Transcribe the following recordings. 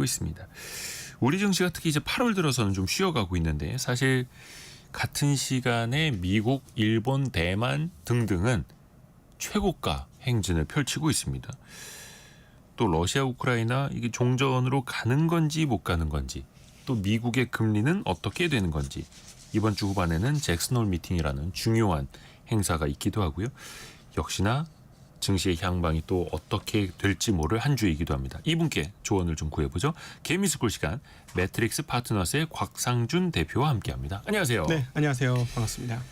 있습니다. 우리 증시가 특히 이제 8월 들어서는 좀 쉬어가고 있는데 사실 같은 시간에 미국, 일본, 대만 등등은 최고가 행진을 펼치고 있습니다. 또 러시아, 우크라이나 이게 종전으로 가는 건지 못 가는 건지, 또 미국의 금리는 어떻게 되는 건지, 이번 주 후반에는 잭슨홀 미팅이라는 중요한 행사가 있기도 하고요. 역시나 증시의 향방이 또 어떻게 될지 모를 한 주이기도 합니다. 이분께 조언을 좀 구해보죠. 개미스쿨 시간, 매트릭스 파트너스의 곽상준 대표와 함께합니다. 안녕하세요. 네, 안녕하세요. 반갑습니다.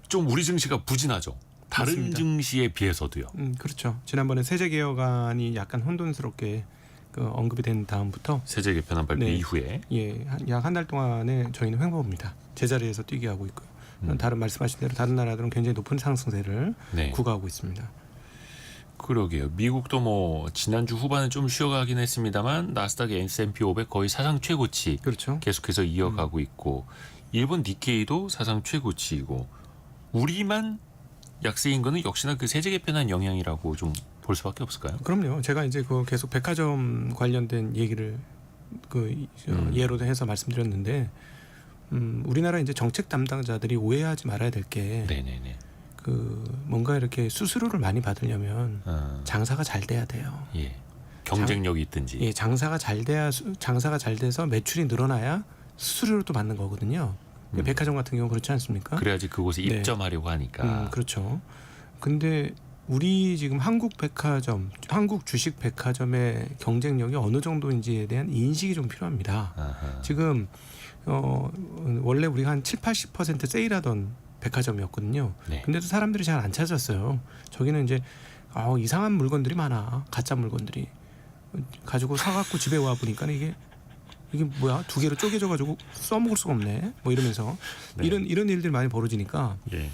좀 우리 증시가 부진하죠. 다른 맞습니다. 증시에 비해서도요. 그렇죠. 지난번에 세제 개혁안이 약간 혼돈스럽게 언급이 된 다음부터 세제 개편안 발표 네. 이후에 약 한 달 동안에 저희는 횡보입니다. 제자리에서 뛰게 하고 있고요. 다른 말씀하신 대로 다른 나라들은 굉장히 높은 상승세를 네. 구가하고 있습니다. 그러게요. 미국도 뭐 지난주 후반에 좀 쉬어가긴 했습니다만 나스닥 S&P 500 거의 사상 최고치 그렇죠. 계속해서 이어가고 있고, 일본 니케이도 사상 최고치이고, 우리만 약세인 거는 역시나 그 세제 개편안 영향이라고 좀 볼 수밖에 없을까요? 그럼요. 제가 이제 계속 백화점 관련된 얘기를 예로 해서 말씀드렸는데, 우리나라 이제 정책 담당자들이 오해하지 말아야 될 게, 네네네. 뭔가 이렇게 수수료를 많이 받으려면 장사가 잘 돼야 돼요. 예. 경쟁력이 있든지. 예, 장사가 잘 돼서 매출이 늘어나야 수수료를 또 받는 거거든요. 백화점 같은 경우 그렇지 않습니까? 그래야지 그곳에 네. 입점하려고 하니까. 그렇죠. 근데 우리 지금 한국 주식 백화점의 경쟁력이 어느 정도인지에 대한 인식이 좀 필요합니다. 아하. 지금 원래 우리가 한 70-80% 세일하던 백화점이었거든요. 네. 근데도 사람들이 잘 안 찾았어요. 저기는 이제 이상한 물건들이 많아. 가짜 물건들이. 가지고 사갖고 집에 와 보니까 이게 뭐야? 두 개로 쪼개져가지고 써먹을 수가 없네. 뭐 이러면서 네. 이런 일들이 많이 벌어지니까 예.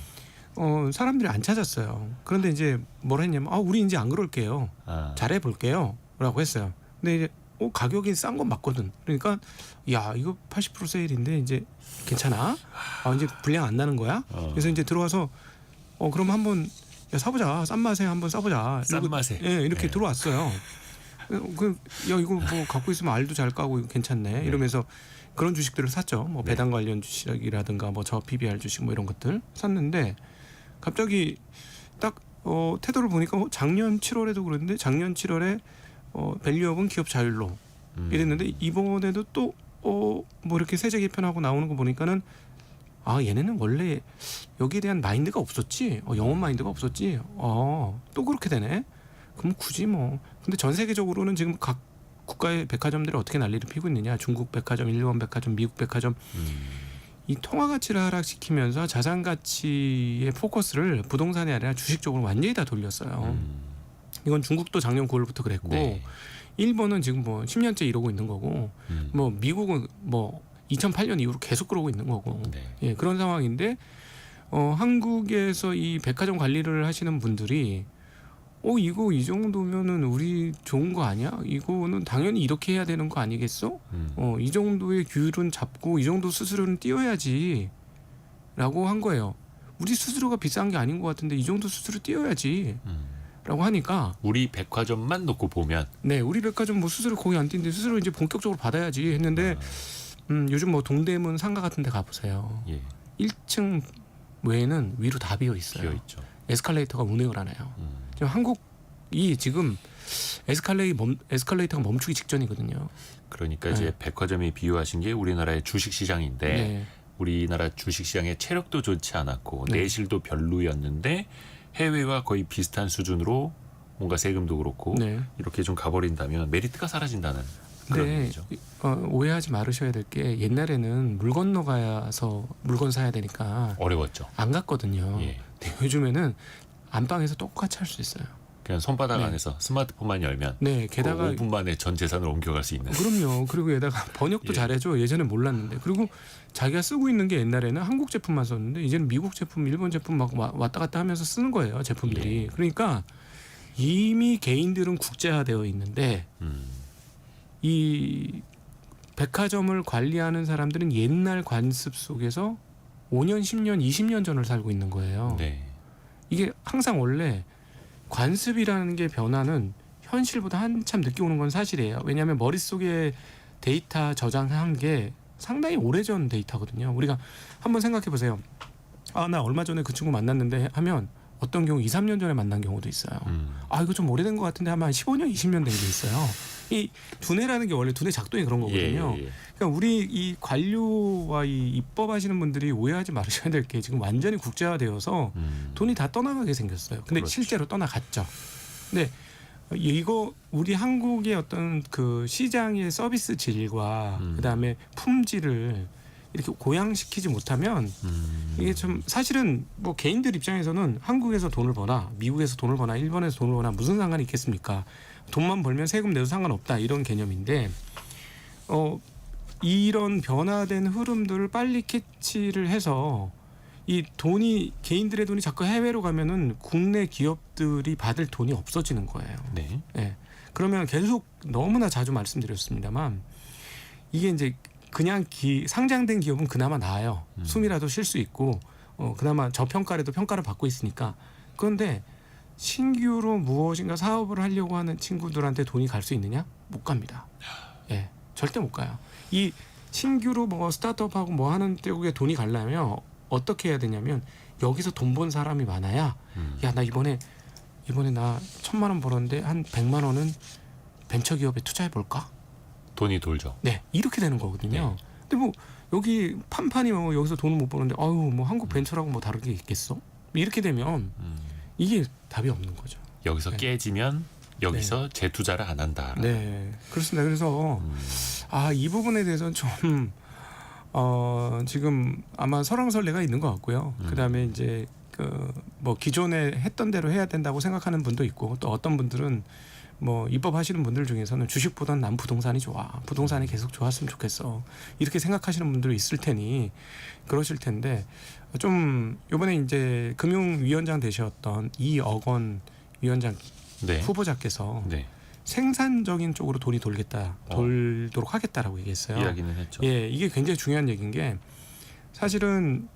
사람들이 안 찾았어요. 그런데 이제 뭐라 했냐면 우리 이제 안 그럴게요. 잘해볼게요. 라고 했어요. 근데 이제 가격이 싼 건 맞거든. 그러니까 야 이거 80% 세일인데 이제 괜찮아? 이제 분량 안 나는 거야? 그래서 이제 들어와서 그럼 한번 사보자. 싼 맛에 한번 사보자. 싼 맛에. 예, 이렇게 네. 들어왔어요. 야 이거 뭐 갖고 있으면 알도 잘 까고 이거 괜찮네. 이러면서 그런 주식들을 샀죠. 뭐 배당 관련 주식이라든가 뭐 저 PBR 주식 뭐 이런 것들 샀는데, 갑자기 딱 태도를 보니까 작년 7월에도 그랬는데 작년 7월에 밸류업은 기업 자율로 이랬는데, 이번에도 또 뭐 이렇게 세제 개편하고 나오는 거 보니까는 얘네는 원래 여기에 대한 마인드가 없었지, 영업 마인드가 없었지, 또 그렇게 되네. 그럼 굳이 뭐. 근데 전 세계적으로는 지금 각 국가의 백화점들이 어떻게 난리를 피고 있느냐. 중국 백화점, 일본 백화점, 미국 백화점. 이 통화 가치를 하락시키면서 자산 가치의 포커스를 부동산이 아니라 주식 쪽으로 완전히 다 돌렸어요. 이건 중국도 작년 9월부터 그랬고, 네. 일본은 지금 뭐 10년째 이러고 있는 거고, 뭐 미국은 뭐 2008년 이후로 계속 그러고 있는 거고, 네. 예, 그런 상황인데, 한국에서 이 백화점 관리를 하시는 분들이 이거 이 정도면은 우리 좋은 거 아니야? 이거는 당연히 이렇게 해야 되는 거 아니겠어? 이 정도의 규율은 잡고 이 정도 수수료는 띄워야지 라고 한 거예요. 우리 수수료가 비싼 게 아닌 것 같은데 이 정도 수수료 띄워야지 라고 하니까, 우리 백화점만 놓고 보면 네, 우리 백화점 뭐 수수료 거의 안 띄는데 수수료 이제 본격적으로 받아야지 했는데, 요즘 뭐 동대문 상가 같은 데 가보세요. 예. 1층 외에는 위로 다 비어 있어요. 비어 있죠. 에스컬레이터가 운행을 안 해요. 지금 한국이 지금 에스컬레이터가 멈추기 직전이거든요. 그러니까 이제 백화점이 비유하신 게 우리나라의 주식 시장인데, 네. 우리나라 주식 시장의 체력도 좋지 않았고 네. 내실도 별로였는데 해외와 거의 비슷한 수준으로 뭔가 세금도 그렇고 네. 이렇게 좀 가버린다면 메리트가 사라진다는 그런 근데 얘기죠. 오해하지 말으셔야 될 게, 옛날에는 물 건너가서 물건 사야 되니까 어려웠죠. 안 갔거든요. 예. 근데 요즘에는 안방에서 똑같이 할 수 있어요. 그냥 손바닥 네. 안에서 스마트폰만 열면 네, 게다가 5분 만에 전 재산을 옮겨갈 수 있는. 그럼요. 그리고 게다가 번역도 예. 잘해줘. 예전에 몰랐는데. 그리고 자기가 쓰고 있는 게 옛날에는 한국 제품만 썼는데 이제는 미국 제품, 일본 제품 막 왔다 갔다 하면서 쓰는 거예요, 제품들이. 예. 그러니까 이미 개인들은 국제화되어 있는데, 이 백화점을 관리하는 사람들은 옛날 관습 속에서 5년, 10년, 20년 전을 살고 있는 거예요. 네. 이게 항상 원래 관습이라는 게 변화는 현실보다 한참 늦게 오는 건 사실이에요. 왜냐하면 머릿속에 데이터 저장한 게 상당히 오래전 데이터거든요. 우리가 한번 생각해 보세요. 아, 나 얼마 전에 그 친구 만났는데 하면 어떤 경우 2, 3년 전에 만난 경우도 있어요. 아, 이거 좀 오래된 것 같은데 하면 한 15년, 20년 된 게 있어요. 이 두뇌라는 게 원래 두뇌 작동이 그런 거거든요. 예. 그러니까 우리 이 관료와 이 입법하시는 분들이 오해하지 말으셔야 될 게 지금 완전히 국제화되어서 돈이 다 떠나가게 생겼어요. 근데 그렇죠. 실제로 떠나갔죠. 근데 이거 우리 한국의 어떤 그 시장의 서비스 질과 그다음에 품질을 이렇게 고양시키지 못하면 이게 좀 사실은 뭐 개인들 입장에서는 한국에서 돈을 버나 미국에서 돈을 버나 일본에서 돈을 버나 무슨 상관이 있겠습니까? 돈만 벌면 세금 내도 상관없다 이런 개념인데 이런 변화된 흐름들을 빨리 캐치를 해서 이 돈이 개인들의 돈이 자꾸 해외로 가면은 국내 기업들이 받을 돈이 없어지는 거예요. 네. 예. 그러면 계속 너무나 자주 말씀드렸습니다만 이게 이제 그냥 상장된 기업은 그나마 나아요. 숨이라도 쉴 수 있고 그나마 저평가라도 평가를 받고 있으니까. 그런데 신규로 무엇인가 사업을 하려고 하는 친구들한테 돈이 갈 수 있느냐? 못 갑니다. 예, 절대 못 가요. 이 신규로 뭐 스타트업하고 뭐 하는 쪽에 돈이 가려면 어떻게 해야 되냐면 여기서 돈 번 사람이 많아야 야, 나 이번에 나 1,000만 원 벌었는데 한 100만 원은 벤처기업에 투자해 볼까? 돈이 돌죠. 네, 이렇게 되는 거거든요. 근데 뭐 여기 판판이 뭐 여기서 돈을 못 버는데 아유 뭐 한국 벤처라고 뭐 다른 게 있겠어? 이렇게 되면 이게 답이 없는 거죠. 여기서 네. 깨지면 여기서 재투자를 안 한다. 네, 그렇습니다. 그래서 이 부분에 대해서는 좀 지금 아마 설왕설래가 있는 것 같고요. 그다음에 이제 그 뭐 기존에 했던 대로 해야 된다고 생각하는 분도 있고 또 어떤 분들은 뭐 입법하시는 분들 중에서는 주식보다는 난 부동산이 좋아. 부동산이 계속 좋았으면 좋겠어. 이렇게 생각하시는 분들이 있을 테니 그러실 텐데 좀 이번에 이제 금융위원장 되셨던 이억원 위원장 네. 후보자께서 네. 생산적인 쪽으로 돈이 돌도록 하겠다라고 얘기했어요. 이야기는 했죠. 예, 이게 굉장히 중요한 얘기인 게 사실은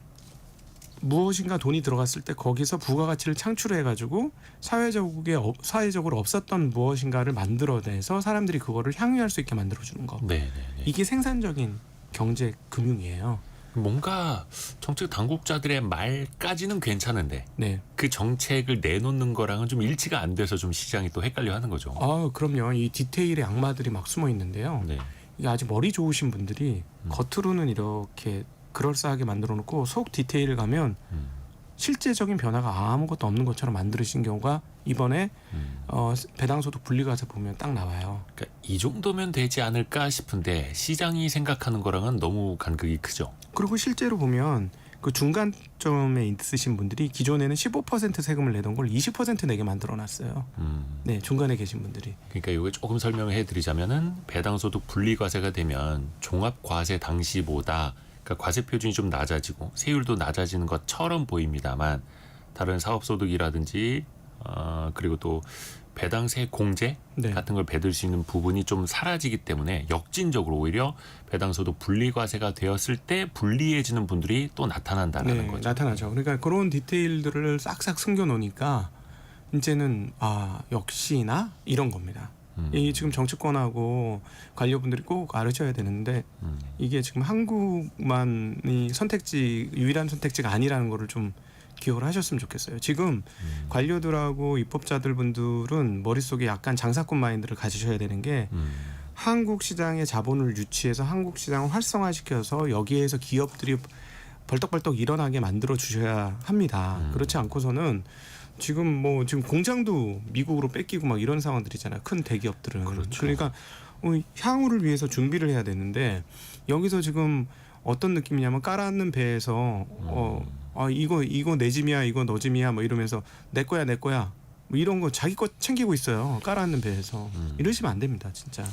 무엇인가 돈이 들어갔을 때 거기서 부가가치를 창출해가지고 사회적으로 없었던 무엇인가를 만들어내서 사람들이 그거를 향유할 수 있게 만들어주는 거. 네. 이게 생산적인 경제 금융이에요. 뭔가 정책 당국자들의 말까지는 괜찮은데 네. 그 정책을 내놓는 거랑은 좀 일치가 안 돼서 좀 시장이 또 헷갈려 하는 거죠. 그럼요. 이 디테일의 악마들이 막 숨어 있는데요. 네. 이게 아주 머리 좋으신 분들이 겉으로는 이렇게 그럴싸하게 만들어 놓고 속 디테일을 가면 실제적인 변화가 아무것도 없는 것처럼 만들어진 경우가 이번에 배당소득 분리과세 보면 딱 나와요. 그러니까 이 정도면 되지 않을까 싶은데 시장이 생각하는 거랑은 너무 간극이 크죠. 그리고 실제로 보면 그 중간점에 있으신 분들이 기존에는 15% 세금을 내던 걸 20% 내게 만들어놨어요. 네, 중간에 계신 분들이. 그러니까 이거 조금 설명을 해드리자면은 배당소득 분리과세가 되면 종합과세 당시보다 그러니까 과세 표준이 좀 낮아지고 세율도 낮아지는 것처럼 보입니다만 다른 사업소득이라든지 그리고 또 배당세 공제 네. 같은 걸 받을 수 있는 부분이 좀 사라지기 때문에 역진적으로 오히려 배당소득 분리과세가 되었을 때 불리해지는 분들이 또 나타난다는 거죠. 나타나죠. 그러니까 그런 디테일들을 싹싹 숨겨놓으니까 이제는 역시나 이런 겁니다. 이 지금 정치권하고 관료분들이 꼭 알으셔야 되는데 이게 지금 한국만이 유일한 선택지가 아니라는 거를 좀 기억을 하셨으면 좋겠어요. 지금 관료들하고 입법자들분들은 머릿속에 약간 장사꾼 마인드를 가지셔야 되는 게 한국 시장의 자본을 유치해서 한국 시장을 활성화시켜서 여기에서 기업들이 벌떡벌떡 일어나게 만들어 주셔야 합니다. 그렇지 않고서는 지금 공장도 미국으로 뺏기고 막 이런 상황들이잖아요. 큰 대기업들은. 그렇죠. 그러니까 향후를 위해서 준비를 해야 되는데 여기서 지금 어떤 느낌이냐면 깔아앉는 배에서 이거 내 짐이야, 이거 너 짐이야, 뭐 이러면서 내 거야 뭐 이런 거 자기 거 챙기고 있어요. 깔아앉는 배에서. 이러시면 안 됩니다, 진짜.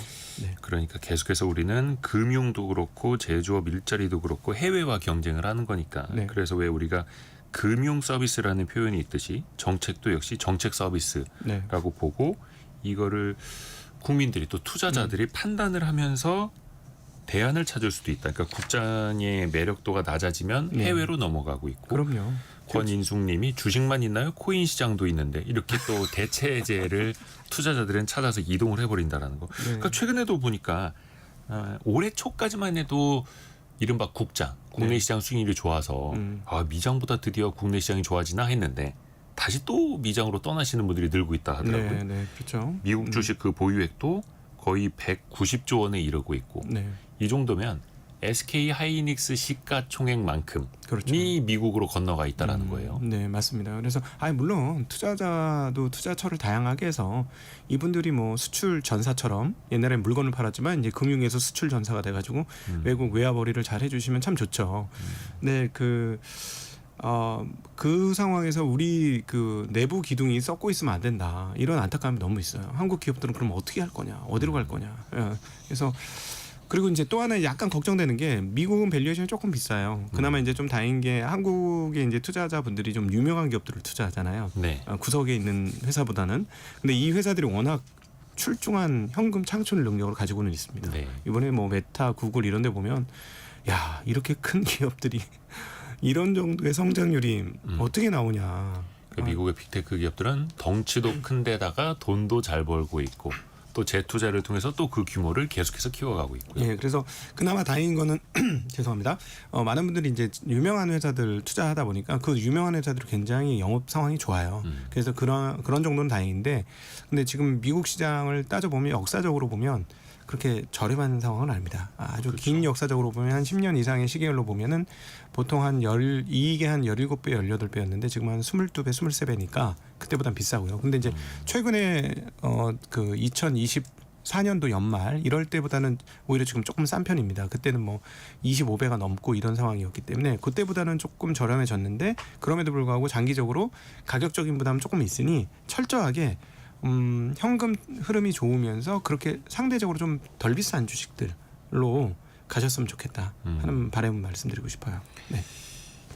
네. 그러니까 계속해서 우리는 금융도 그렇고 제조업 일자리도 그렇고 해외와 경쟁을 하는 거니까. 네. 그래서 왜 우리가 금융 서비스라는 표현이 있듯이 정책도 역시 정책 서비스라고 네. 보고 이거를 국민들이 또 투자자들이 판단을 하면서 대안을 찾을 수도 있다. 그러니까 국장의 매력도가 낮아지면 네. 해외로 넘어가고 있고 그럼요. 권인숙님이 주식만 있나요? 코인 시장도 있는데 이렇게 또 대체제를 투자자들은 찾아서 이동을 해버린다라는 거. 네. 그러니까 최근에도 보니까 올해 초까지만 해도 이른바 국장, 국내 네. 시장 수익률이 좋아서 미장보다 드디어 국내 시장이 좋아지나 했는데 다시 또 미장으로 떠나시는 분들이 늘고 있다 하더라고요. 네, 네, 그렇죠. 미국 주식 그 보유액도 거의 190조 원에 이르고 있고 네, 이 정도면 SK 하이닉스 시가총액만큼이 그렇죠. 미국으로 건너가 있다라는 거예요. 네, 맞습니다. 그래서 물론 투자자도 투자처를 다양하게 해서 이분들이 뭐 수출 전사처럼 옛날에 물건을 팔았지만 이제 금융에서 수출 전사가 돼가지고 외국 외화벌이를 잘 해주시면 참 좋죠. 네, 그 상황에서 우리 그 내부 기둥이 썩고 있으면 안 된다. 이런 안타까움이 너무 있어요. 한국 기업들은 그럼 어떻게 할 거냐, 어디로 갈 거냐. 예. 그래서 그리고 이제 또 하나 약간 걱정되는 게 미국은 밸류에이션이 조금 비싸요. 그나마 이제 좀 다행인 게 한국의 이제 투자자분들이 좀 유명한 기업들을 투자하잖아요. 네. 구석에 있는 회사보다는. 근데 이 회사들이 워낙 출중한 현금 창출 능력을 가지고는 있습니다. 네. 이번에 뭐 메타, 구글 이런 데 보면 야, 이렇게 큰 기업들이 이런 정도의 성장률이 어떻게 나오냐. 그 미국의 빅테크 기업들은 덩치도 큰 데다가 돈도 잘 벌고 있고 또 재투자를 통해서 또 그 규모를 계속해서 키워가고 있고요. 예, 그래서 그나마 다행인 거는 죄송합니다. 많은 분들이 이제 유명한 회사들 투자하다 보니까 그 유명한 회사들이 굉장히 영업 상황이 좋아요. 그래서 그런 정도는 다행인데, 근데 지금 미국 시장을 따져 보면 역사적으로 보면 그렇게 저렴한 상황은 아닙니다. 아주 그렇죠. 긴 역사적으로 보면 한 10년 이상의 시계열로 보면은 보통 이익이 한 17배, 18배였는데 지금 한 22배, 23배니까 그때보단 비싸고요. 근데 이제 최근에 그 2024년도 연말 이럴 때보다는 오히려 지금 조금 싼 편입니다. 그때는 뭐 25배가 넘고 이런 상황이었기 때문에 그때보다는 조금 저렴해졌는데, 그럼에도 불구하고 장기적으로 가격적인 부담은 조금 있으니 철저하게 현금 흐름이 좋으면서 그렇게 상대적으로 좀 덜 비싼 주식들로 가셨으면 좋겠다 하는 바람을 말씀드리고 싶어요. 네.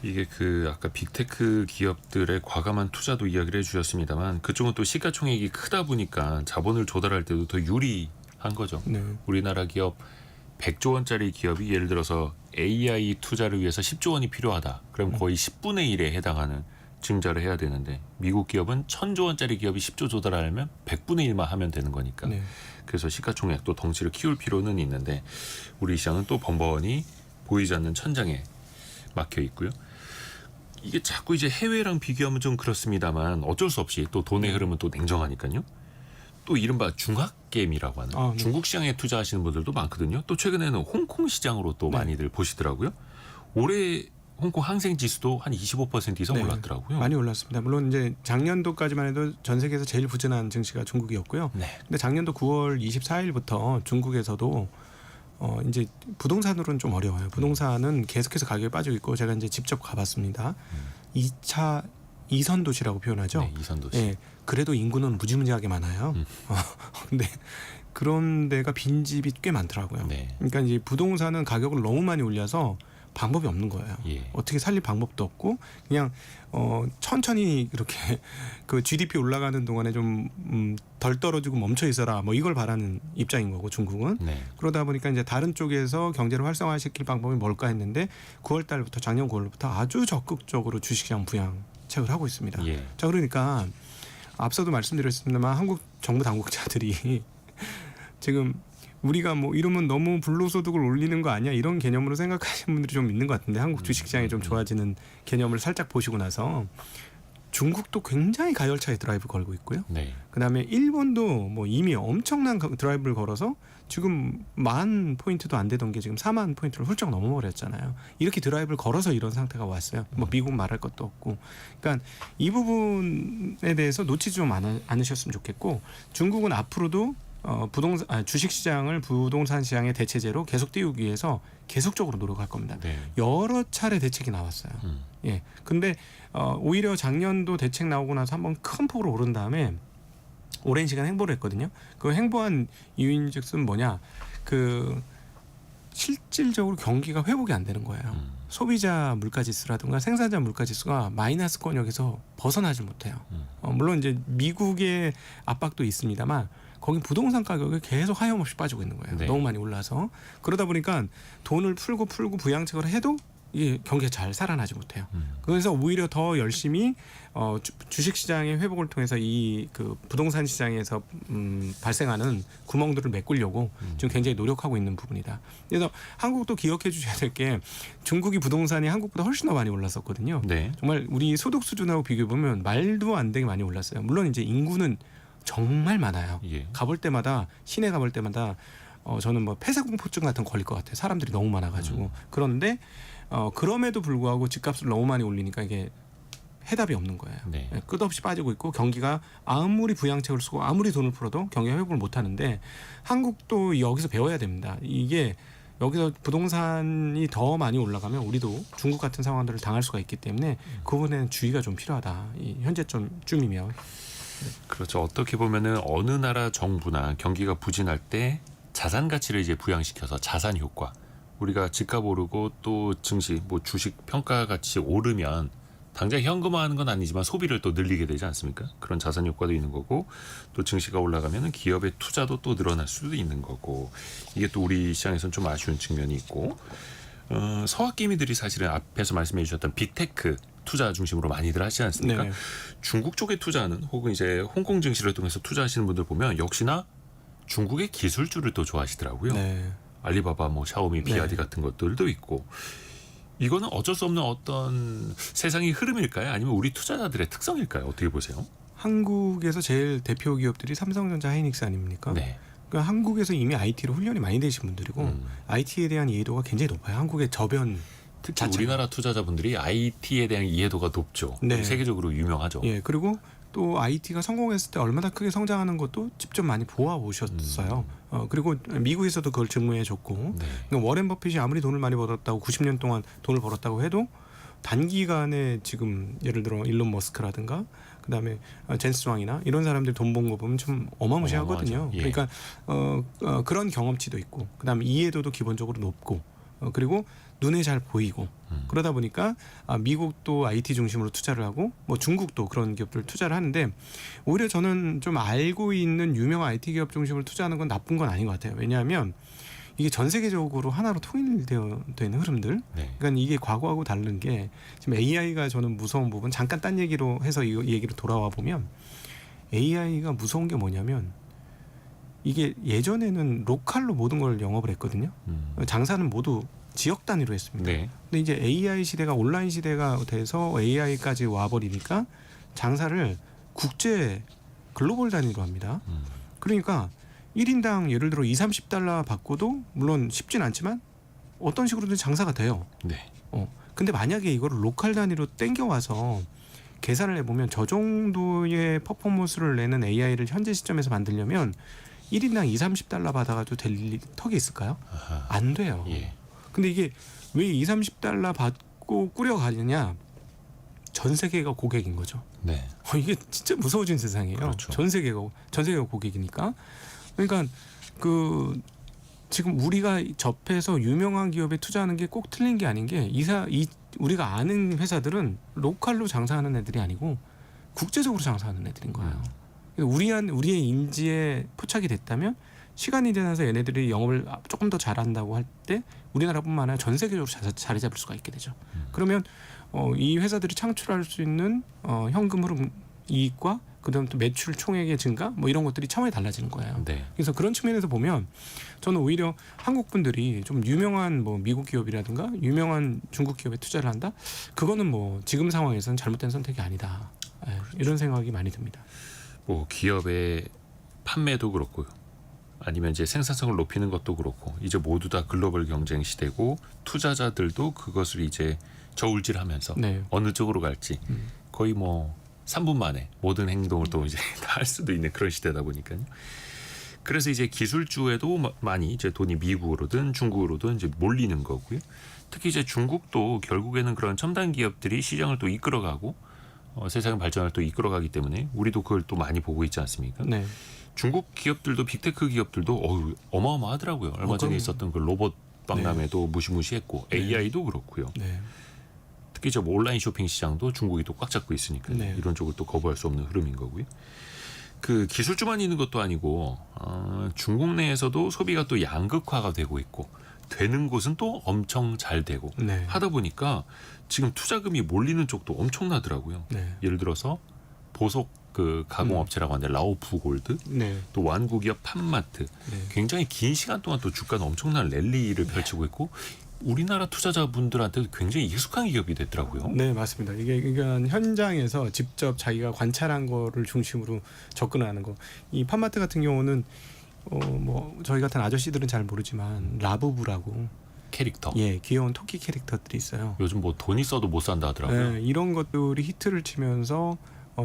이게 그 아까 빅테크 기업들의 과감한 투자도 이야기를 해주셨습니다만 그쪽은 또 시가총액이 크다 보니까 자본을 조달할 때도 더 유리한 거죠. 네. 우리나라 기업 100조 원짜리 기업이 예를 들어서 AI 투자를 위해서 10조 원이 필요하다. 그럼 거의 10분의 1에 해당하는 증자를 해야 되는데 미국 기업은 1000조 원짜리 기업이 10조 조달하려면 100분의 1만 하면 되는 거니까. 네. 그래서 시가총액 또 덩치를 키울 필요는 있는데 우리 시장은 또 번번이 보이지 않는 천장에 막혀 있고요. 이게 자꾸 이제 해외랑 비교하면 좀 그렇습니다만 어쩔 수 없이 또 돈의 흐름은 또 냉정하니까요. 또 이른바 중학겜이라고 하는 네. 중국 시장에 투자하시는 분들도 많거든요. 또 최근에는 홍콩 시장으로 또 네. 많이들 보시더라고요. 올해 홍콩 항생 지수도 한 25% 이상 네. 올랐더라고요. 많이 올랐습니다. 물론 이제 작년도까지만 해도 전 세계에서 제일 부진한 증시가 중국이었고요. 네. 근데 작년도 9월 24일부터 중국에서도 이제 부동산으로는 좀 어려워요. 부동산은 계속해서 가격이 빠지고 있고, 제가 이제 직접 가봤습니다. 2차 이선 도시라고 표현하죠. 네, 이선도시. 예, 그래도 인구는 무지무지하게 많아요. 근데 그런 데가 빈집이 꽤 많더라고요. 네. 그러니까 이제 부동산은 가격을 너무 많이 올려서 방법이 없는 거예요. 예. 어떻게 살릴 방법도 없고 그냥 천천히 이렇게 그 GDP 올라가는 동안에 좀 덜 떨어지고 멈춰 있어라, 뭐 이걸 바라는 입장인 거고 중국은. 네. 그러다 보니까 이제 다른 쪽에서 경제를 활성화시킬 방법이 뭘까 했는데 9월 달부터, 작년 9월부터 아주 적극적으로 주식시장 부양책을 하고 있습니다. 예. 자, 그러니까 앞서도 말씀드렸습니다만 한국 정부 당국자들이 지금 우리가 뭐 이러면 너무 불로소득을 올리는 거 아니야, 이런 개념으로 생각하시는 분들이 좀 있는 것 같은데, 한국 주식시장이 좀 좋아지는 개념을 살짝 보시고 나서 중국도 굉장히 가열차게 드라이브 걸고 있고요. 네. 그다음에 일본도 뭐 이미 엄청난 드라이브를 걸어서 지금 10,000포인트도 안 되던 게 지금 40,000포인트를 훌쩍 넘어버렸잖아요. 이렇게 드라이브를 걸어서 이런 상태가 왔어요. 뭐 미국 말할 것도 없고. 그러니까 이 부분에 대해서 놓치지 좀 않으셨으면 좋겠고, 중국은 앞으로도 주식 시장을 부동산 시장의 대체제로 계속 띄우기 위해서 계속적으로 노력할 겁니다. 네. 여러 차례 대책이 나왔어요. 예. 근데 오히려 작년도 대책 나오고 나서 한번 큰 폭으로 오른 다음에 오랜 시간 행보를 했거든요. 그 행보한 이유인즉슨 뭐냐? 그 실질적으로 경기가 회복이 안 되는 거예요. 소비자 물가지수라든가 생산자 물가지수가 마이너스권역에서 벗어나지 못해요. 물론 이제 미국의 압박도 있습니다만 거긴 부동산 가격이 계속 하염없이 빠지고 있는 거예요. 네. 너무 많이 올라서. 그러다 보니까 돈을 풀고 부양책을 해도 이게 경기가 잘 살아나지 못해요. 그래서 오히려 더 열심히 주식시장의 회복을 통해서 이 그 부동산 시장에서 발생하는 구멍들을 메꾸려고 지금 굉장히 노력하고 있는 부분이다. 그래서 한국도 기억해 주셔야 될 게 중국이 부동산이 한국보다 훨씬 더 많이 올랐었거든요. 네. 정말 우리 소득 수준하고 비교해 보면 말도 안 되게 많이 올랐어요. 물론 이제 인구는 정말 많아요. 예. 가볼 때마다 시내 가볼 때마다 저는 뭐 폐쇄공포증 같은 거 걸릴 것 같아요. 사람들이 너무 많아가지고. 그런데 그럼에도 불구하고 집값을 너무 많이 올리니까 이게 해답이 없는 거예요. 네. 끝없이 빠지고 있고 경기가 아무리 부양책을 쓰고 아무리 돈을 풀어도 경기가 회복을 못하는데 한국도 여기서 배워야 됩니다. 이게 여기서 부동산이 더 많이 올라가면 우리도 중국 같은 상황들을 당할 수가 있기 때문에 그 부분에는 주의가 좀 필요하다. 이 현재쯤이면. 그렇죠. 어떻게 보면은 어느 나라 정부나 경기가 부진할 때 자산 가치를 이제 부양시켜서 자산 효과. 우리가 집값 오르고 또 증시, 뭐 주식 평가 가치 오르면 당장 현금화하는 건 아니지만 소비를 또 늘리게 되지 않습니까? 그런 자산 효과도 있는 거고 또 증시가 올라가면은 기업의 투자도 또 늘어날 수도 있는 거고 이게 또 우리 시장에서는 좀 아쉬운 측면이 있고 서학개미들이 사실은 앞에서 말씀해 주셨던 빅테크 투자 중심으로 많이들 하시지 않습니까? 네. 중국 쪽에 투자하는 혹은 이제 홍콩 증시를 통해서 투자하시는 분들 보면 역시나 중국의 기술주를 또 좋아하시더라고요. 네. 알리바바, 뭐 샤오미, 비아디 네. 같은 것들도 있고 이거는 어쩔 수 없는 어떤 세상의 흐름일까요? 아니면 우리 투자자들의 특성일까요? 어떻게 보세요? 한국에서 제일 대표 기업들이 삼성전자, 하이닉스 아닙니까? 네. 그러니까 한국에서 이미 IT로 훈련이 많이 되신 분들이고 IT에 대한 이해도가 굉장히 높아요. 한국의 저변 특히 자체가. 우리나라 투자자분들이 IT에 대한 이해도가 높죠. 네. 세계적으로 유명하죠. 예, 그리고 또 IT가 성공했을 때 얼마나 크게 성장하는 것도 직접 많이 보아오셨어요. 그리고 미국에서도 그걸 증명해줬고 네. 그러니까 워렌 버핏이 아무리 돈을 많이 벌었다고 90년 동안 돈을 벌었다고 해도 단기간에 지금 예를 들어 일론 머스크라든가 그다음에 젠스 왕이나 이런 사람들 돈 번 거 보면 좀 어마무시하거든요. 어마어마하죠. 예. 그러니까 그런 경험치도 있고 그다음에 이해도도 기본적으로 높고 그리고 눈에 잘 보이고 그러다 보니까 미국도 IT 중심으로 투자를 하고 뭐 중국도 그런 기업들 투자를 하는데 오히려 저는 좀 알고 있는 유명한 IT 기업 중심으로 투자하는 건 나쁜 건 아닌 것 같아요. 왜냐하면 이게 전 세계적으로 하나로 통일되어 있는 흐름들. 네. 그러니까 이게 과거하고 다른 게 지금 AI가 저는 무서운 부분 잠깐 딴 얘기로 해서 이 얘기로 돌아와 보면 AI가 무서운 게 뭐냐면 이게 예전에는 로컬로 모든 걸 영업을 했거든요. 장사는 모두 지역 단위로 했습니다. 네. 근데 이제 AI 시대가 온라인 시대가 돼서 AI까지 와버리니까 장사를 국제 글로벌 단위로 합니다. 그러니까 1인당 예를 들어 20-30달러 받고도 물론 쉽진 않지만 어떤 식으로든 장사가 돼요. 네. 근데 만약에 이거를 로컬 단위로 땡겨와서 계산을 해보면 저 정도의 퍼포먼스를 내는 AI를 현재 시점에서 만들려면 1인당 20-30달러 받아가지고 될 턱이 있을까요? 아하. 안 돼요. 예. 근데 이게 왜 20-30달러 받고 꾸려가느냐? 전 세계가 고객인 거죠. 네. 이게 진짜 무서워진 세상이에요. 그렇죠. 전 세계가 고객이니까. 그러니까 그 지금 우리가 접해서 유명한 기업에 투자하는 게 꼭 틀린 게 아닌 게 우리가 아는 회사들은 로컬로 장사하는 애들이 아니고 국제적으로 장사하는 애들인 거예요. 우리의 인지에 포착이 됐다면 시간이 지나서 얘네들이 영업을 조금 더 잘한다고 할 때 우리나라뿐만 아니라 전 세계적으로 자리 잡을 수가 있게 되죠. 그러면 이 회사들이 창출할 수 있는 현금 흐름 이익과 그다음 또 매출 총액의 증가 뭐 이런 것들이 차원이 달라지는 거예요. 네. 그래서 그런 측면에서 보면 저는 오히려 한국 분들이 좀 유명한 뭐 미국 기업이라든가 유명한 중국 기업에 투자를 한다. 그거는 뭐 지금 상황에서는 잘못된 선택이 아니다. 이런 생각이 많이 듭니다. 뭐 기업의 판매도 그렇고요. 아니면 이제 생산성을 높이는 것도 그렇고 이제 모두 다 글로벌 경쟁 시대고 투자자들도 그것을 이제 저울질하면서 네. 어느 쪽으로 갈지 거의 뭐 3분 만에 모든 행동을 또 이제 다 할 수도 있는 그런 시대다 보니까요. 그래서 이제 기술주에도 많이 이제 돈이 미국으로든 중국으로든 이제 몰리는 거고요. 특히 이제 중국도 결국에는 그런 첨단 기업들이 시장을 또 이끌어가고 세상의 발전을 또 이끌어가기 때문에 우리도 그걸 또 많이 보고 있지 않습니까? 네. 중국 기업들도 빅테크 기업들도 어마어마하더라고요. 얼마 전에 있었던 그 로봇 박람회도 무시무시했고 네. AI도 그렇고요. 네. 특히 저 온라인 쇼핑 시장도 중국이 또 꽉 잡고 있으니까 네. 이런 쪽을 또 거부할 수 없는 흐름인 거고요. 그 기술주만 있는 것도 아니고 중국 내에서도 소비가 또 양극화가 되고 있고 되는 곳은 또 엄청 잘 되고 네. 하다 보니까 지금 투자금이 몰리는 쪽도 엄청나더라고요. 네. 예를 들어서 보석 그 가공업체라고 하는데 라오프골드, 네. 또 완구기업 팜마트, 네. 굉장히 긴 시간 동안 또 주가는 엄청난 랠리를 펼치고 있고 우리나라 투자자분들한테도 굉장히 익숙한 기업이 됐더라고요. 네, 맞습니다. 이게 그러니까 현장에서 직접 자기가 관찰한 거를 중심으로 접근하는 거. 이 팜마트 같은 경우는 뭐 저희 같은 아저씨들은 잘 모르지만 라부부라고 캐릭터. 예, 귀여운 토끼 캐릭터들이 있어요. 요즘 뭐 돈 있어도 못 산다 하더라고요. 네, 이런 것들이 히트를 치면서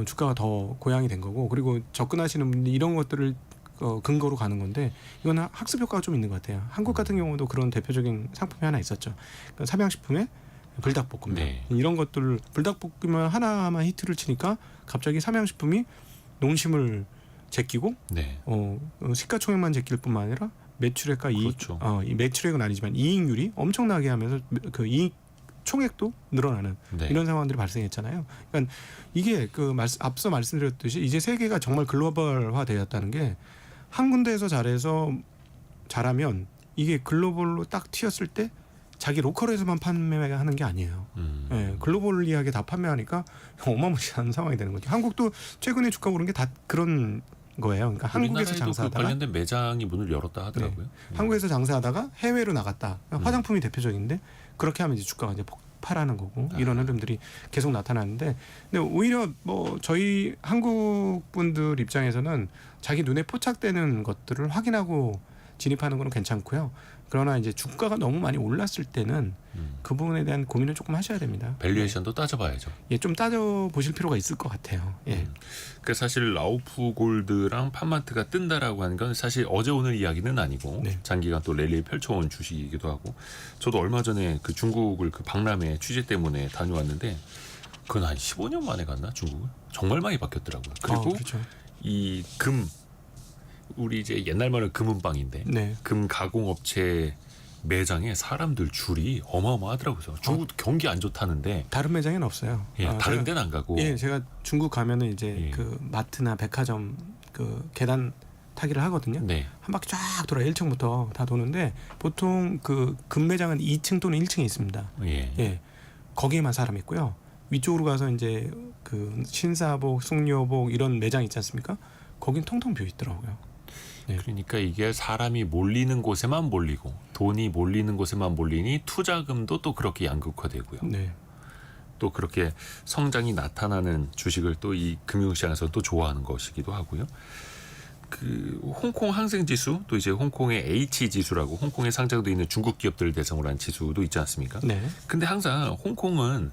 주가가 더 고양이 된 거고, 그리고 접근하시는 분들이 이런 것들을 근거로 가는 건데 이건 학습 효과가 좀 있는 것 같아요. 한국 같은 경우도 그런 대표적인 상품이 하나 있었죠. 그러니까 삼양식품의 불닭볶음면 네. 이런 것들 불닭볶음면 하나만 히트를 치니까 갑자기 삼양식품이 농심을 제끼고 네. 시가총액만 제낄 뿐만 아니라 매출액과 이익, 그렇죠. 이 매출액은 아니지만 이익률이 엄청나게 하면서 그 이익 총액도 늘어나는 네. 이런 상황들이 발생했잖아요. 그러니까 이게 앞서 말씀드렸듯이 이제 세계가 정말 글로벌화 되었다는 게 한 군데에서 잘하면 이게 글로벌로 딱 튀었을 때 자기 로컬에서만 판매하는 게 아니에요. 예, 글로벌리하게 다 판매하니까 어마무시한 상황이 되는 거죠. 한국도 최근에 주가 오른 게 다 그런 거예요. 그러니까 한국에서 그 장사하다가 관련된 매장이 문을 열었다 하더라고요. 한국에서 장사하다가 해외로 나갔다. 화장품이 대표적인데 그렇게 하면 이제 주가가 이제 폭발하는 거고 이런 흐름들이 계속 나타나는데, 근데 오히려 뭐 저희 한국 분들 입장에서는 자기 눈에 포착되는 것들을 확인하고 진입하는 거는 괜찮고요. 그러나 이제 주가가 너무 많이 올랐을 때는 그 부분에 대한 고민을 조금 하셔야 됩니다. 밸류에이션도 따져봐야죠. 예, 좀 따져 보실 필요가 있을 것 같아요. 예. 그 사실 라오프골드랑 팜마트가 뜬다라고 하는 건 사실 어제 오늘 이야기는 아니고 네. 장기간 또 랠리를 펼쳐온 주식이기도 하고, 저도 얼마 전에 그 중국을 그 박람회 취재 때문에 다녀왔는데 그건 한 15년 만에 갔나 중국을? 정말 많이 바뀌었더라고요. 그리고 그렇죠. 이 금, 우리 이제 옛날 말은 금은방인데 네. 금 가공업체 매장에 사람들 줄이 어마어마하더라고요. 중국 경기 안 좋다는데 다른 매장에는 없어요. 예, 다른 제가- 데는 안 가고 예, 제가 중국 가면은 이제 예. 그 마트나 백화점 그 계단 타기를 하거든요. 네. 한 바퀴 쫙 돌아 1층부터 다 도는데 보통 그 금매장은 2층 또는 1층에 있습니다. 예. 예, 거기에만 사람 있고요. 위쪽으로 가서 이제 그 신사복, 숙녀복 이런 매장 있지 않습니까? 거긴 통통 비어 있더라고요. 네. 그러니까 이게 사람이 몰리는 곳에만 몰리고 돈이 몰리는 곳에만 몰리니 투자금도 또 그렇게 양극화되고요. 네, 또 그렇게 성장이 나타나는 주식을 또 이 금융시장에서 또 좋아하는 것이기도 하고요. 그 홍콩 항생지수, 또 이제 홍콩의 H지수라고 홍콩에 상장돼 있는 중국 기업들을 대상으로 한 지수도 있지 않습니까? 네, 근데 항상 홍콩은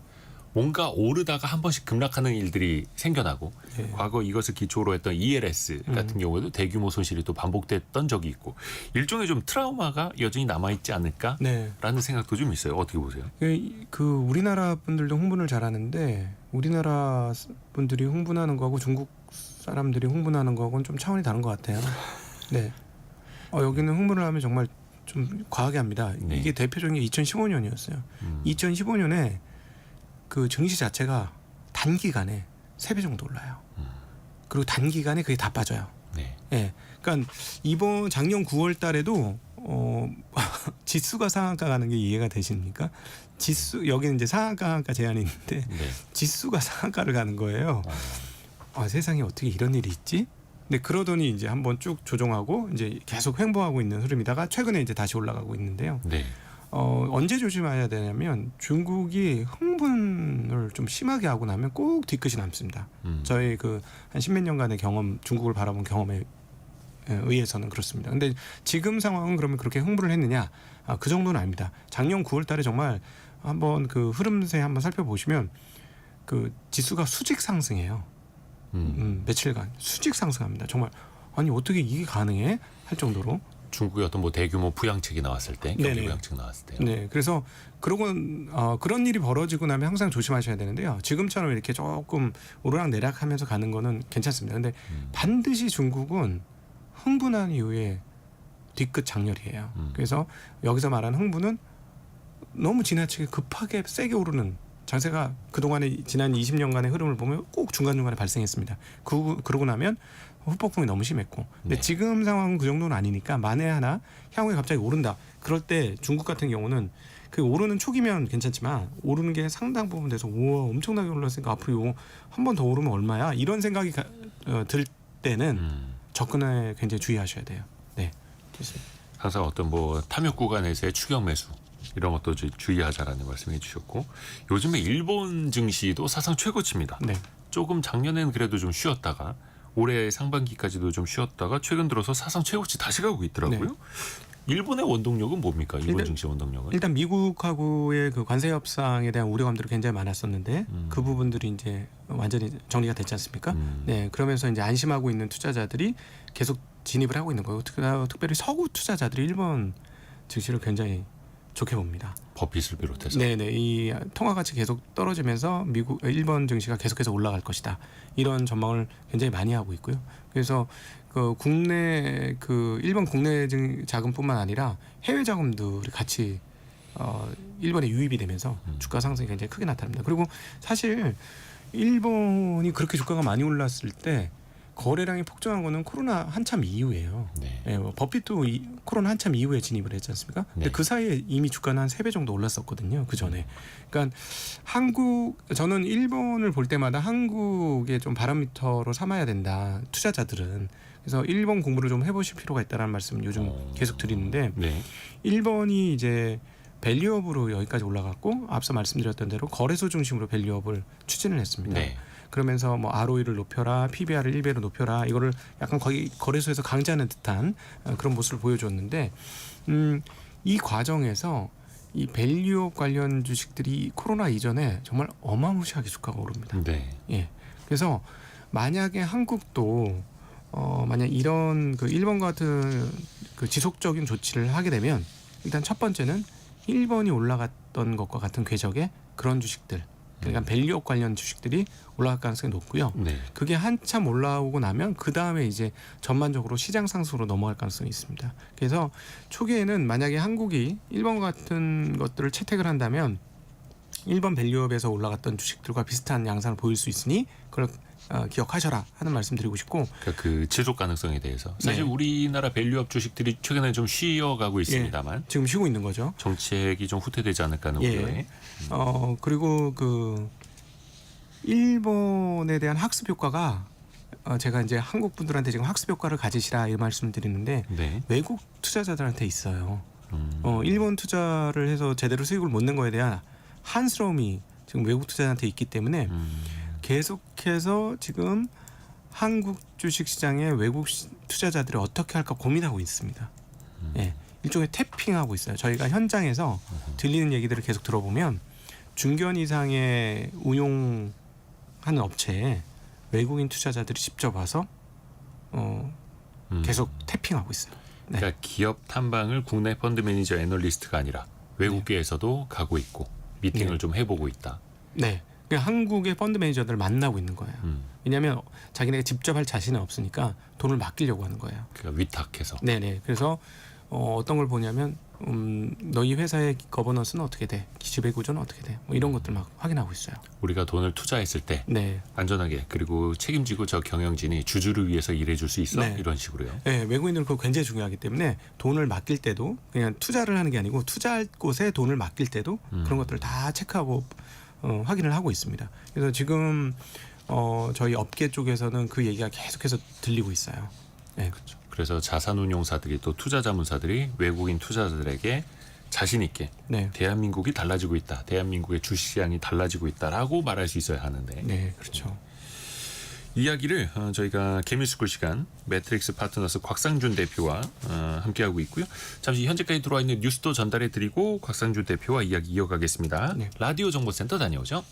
뭔가 오르다가 한 번씩 급락하는 일들이 생겨나고, 예. 과거 이것을 기초로 했던 ELS 같은 경우에도 대규모 손실이 또 반복됐던 적이 있고, 일종의 좀 트라우마가 여전히 남아있지 않을까라는 네. 생각도 좀 있어요. 어떻게 보세요? 그 우리나라 분들도 흥분을 잘하는데 우리나라 분들이 흥분하는 거하고 중국 사람들이 흥분하는 거하고는 좀 차원이 다른 것 같아요. 네. 여기는 흥분을 하면 정말 좀 과하게 합니다. 네. 이게 대표적인 게 2015년이었어요. 2015년에 그 증시 자체가 단기간에 3배 정도 올라요. 그리고 단기간에 그게 다 빠져요. 네. 예. 그러니까 이번 작년 9월 달에도 지수가 상한가 가는 게 이해가 되십니까? 여기는 이제 상한가 제한이 있는데 네. 지수가 상한가를 가는 거예요. 세상에 어떻게 이런 일이 있지? 근데 그러더니 이제 한번 쭉 조정하고 이제 계속 횡보하고 있는 흐름이다가 최근에 이제 다시 올라가고 있는데요. 네. 언제 조심해야 되냐면 중국이 흥분을 좀 심하게 하고 나면 꼭 뒤끝이 남습니다. 저희 그 한 10몇 년간의 경험, 중국을 바라본 경험에 의해서는 그렇습니다. 근데 지금 상황은 그러면 그렇게 흥분을 했느냐? 그 정도는 아닙니다. 작년 9월 달에 정말 한번 그 흐름세 한번 살펴보시면 그 지수가 수직 상승해요. 며칠간 수직 상승합니다. 정말 아니 어떻게 이게 가능해? 할 정도로. 중국의 어떤 뭐 대규모 부양책이 나왔을 때, 경기 네네. 부양책 나왔을 때요. 네, 그래서 그런 일이 벌어지고 나면 항상 조심하셔야 되는데요. 지금처럼 이렇게 조금 오르락내락하면서 가는 거는 괜찮습니다. 근데 반드시 중국은 흥분한 이후에 뒤끝 장렬이에요. 그래서 여기서 말하는 흥분은 너무 지나치게 급하게 세게 오르는 장세가 그동안의 지난 20년간의 흐름을 보면 꼭 중간중간에 발생했습니다. 그러고 나면 후폭풍이 너무 심했고. 근데 네. 지금 상황은 그 정도는 아니니까 만에 하나 향후에 갑자기 오른다. 그럴 때 중국 같은 경우는 그 오르는 초기면 괜찮지만 오르는 게 상당 부분 돼서 우와 엄청나게 올랐으니까 앞으로 한 번 더 오르면 얼마야? 이런 생각이 들 때는 접근에 굉장히 주의하셔야 돼요. 네. 항상 어떤 뭐 탐욕 구간에서의 추격 매수 이런 것도 주의하자라는 말씀해 주셨고 요즘에 일본 증시도 사상 최고치입니다. 네. 조금 작년에는 그래도 좀 쉬었다가 올해 상반기까지도 좀 쉬었다가 최근 들어서 사상 최고치 다시 가고 있더라고요. 네. 일본의 원동력은 뭡니까? 일본 증시 원동력은? 일단 미국하고의 그 관세 협상에 대한 우려감들이 굉장히 많았었는데 그 부분들이 이제 완전히 정리가 됐지 않습니까? 네, 그러면서 이제 안심하고 있는 투자자들이 계속 진입을 하고 있는 거예요. 특별히 서구 투자자들이 일본 증시를 굉장히 좋게 봅니다. 버핏을 비롯해서. 네네, 이 통화 가치 계속 떨어지면서 일본 증시가 계속해서 올라갈 것이다. 이런 전망을 굉장히 많이 하고 있고요. 그래서 그 일본 국내 자금뿐만 아니라 해외 자금들이 같이 일본에 유입이 되면서 주가 상승이 굉장히 크게 나타납니다. 그리고 사실 일본이 그렇게 주가가 많이 올랐을 때 거래량이 폭증한 거는 코로나 한참 이후예요. 네. 예, 버핏도 코로나 한참 이후에 진입을 했지 않습니까? 근데 네. 그 사이에 이미 주가는 한 3배 정도 올랐었거든요. 그 전에. 그러니까 저는 일본을 볼 때마다 한국의 좀 바로미터로 삼아야 된다. 투자자들은. 그래서 일본 공부를 좀 해보실 필요가 있다는 말씀 요즘 계속 드리는데 네. 일본이 이제 밸류업으로 여기까지 올라갔고 앞서 말씀드렸던 대로 거래소 중심으로 밸류업을 추진을 했습니다. 네. 그러면서 뭐 ROE를 높여라, PBR을 1배로 높여라 이거를 약간 거의 거래소에서 강제하는 듯한 그런 모습을 보여줬는데 이 과정에서 이 밸류업 관련 주식들이 코로나 이전에 정말 어마무시하게 주가가 오릅니다. 네. 예. 그래서 만약에 한국도 만약 이런 그 일본 같은 그 지속적인 조치를 하게 되면 일단 첫 번째는 일본이 올라갔던 것과 같은 궤적의 그런 주식들, 그러니까 밸류업 관련 주식들이 올라갈 가능성이 높고요. 네. 그게 한참 올라오고 나면 그 다음에 이제 전반적으로 시장 상승으로 넘어갈 가능성이 있습니다. 그래서 초기에는 만약에 한국이 일본 같은 것들을 채택을 한다면 일본 밸류업에서 올라갔던 주식들과 비슷한 양상을 보일 수 있으니 그걸 기억하셔라 하는 말씀 드리고 싶고 그러니까 그 지속 가능성에 대해서 사실 네. 우리나라 밸류업 주식들이 최근에 좀 쉬어가고 있습니다만 지금 쉬고 있는 거죠. 정책이 좀 후퇴되지 않을까 하는 예. 우려에 그리고 그 일본에 대한 학습 효과가 제가 이제 한국 분들한테 지금 학습 효과를 가지시라 이 말씀을 드리는데 네. 외국 투자자들한테 있어요. 일본 투자를 해서 제대로 수익을 못 낸 거에 대한 한스러움이 지금 외국 투자자한테 있기 때문에 계속해서 지금 한국 주식 시장에 외국 투자자들이 어떻게 할까 고민하고 있습니다. 예, 일종의 태핑하고 있어요. 저희가 현장에서 들리는 얘기들을 계속 들어보면 중견 이상의 운용하는 업체에 외국인 투자자들이 직접 와서 계속 태핑하고 있어요. 네. 그러니까 기업 탐방을 국내 펀드 매니저 애널리스트가 아니라 외국계에서도 가고 있고 미팅을 네. 좀 해보고 있다. 네. 그냥 한국의 펀드 매니저들을 만나고 있는 거예요. 왜냐하면 자기네가 직접 할 자신은 없으니까 돈을 맡기려고 하는 거예요. 그러니까 위탁해서. 네네. 그래서 어떤 걸 보냐면 너희 회사의 거버넌스는 어떻게 돼? 지배 구조는 어떻게 돼? 뭐 이런 것들 막 확인하고 있어요. 우리가 돈을 투자했을 때 네. 안전하게 그리고 책임지고 저 경영진이 주주를 위해서 일해줄 수 있어? 네. 이런 식으로요. 네, 외국인들은 그거 굉장히 중요하기 때문에 돈을 맡길 때도 그냥 투자를 하는 게 아니고 투자할 곳에 돈을 맡길 때도 그런 것들을 다 체크하고 확인을 하고 있습니다. 그래서 지금 저희 업계 쪽에서는 그 얘기가 계속해서 들리고 있어요. 네. 그렇죠. 그래서 자산운용사들이 또 투자자문사들이 외국인 투자자들에게 자신 있게 네. 대한민국이 달라지고 있다. 대한민국의 주식시장이 달라지고 있다라고 말할 수 있어야 하는데 네, 그렇죠. 이야기를 저희가 개미스쿨 시간 매트릭스 파트너스 곽상준 대표와 함께하고 있고요. 잠시 현재까지 들어와 있는 뉴스도 전달해드리고 곽상준 대표와 이야기 이어가겠습니다. 네. 라디오 정보센터 다녀오죠.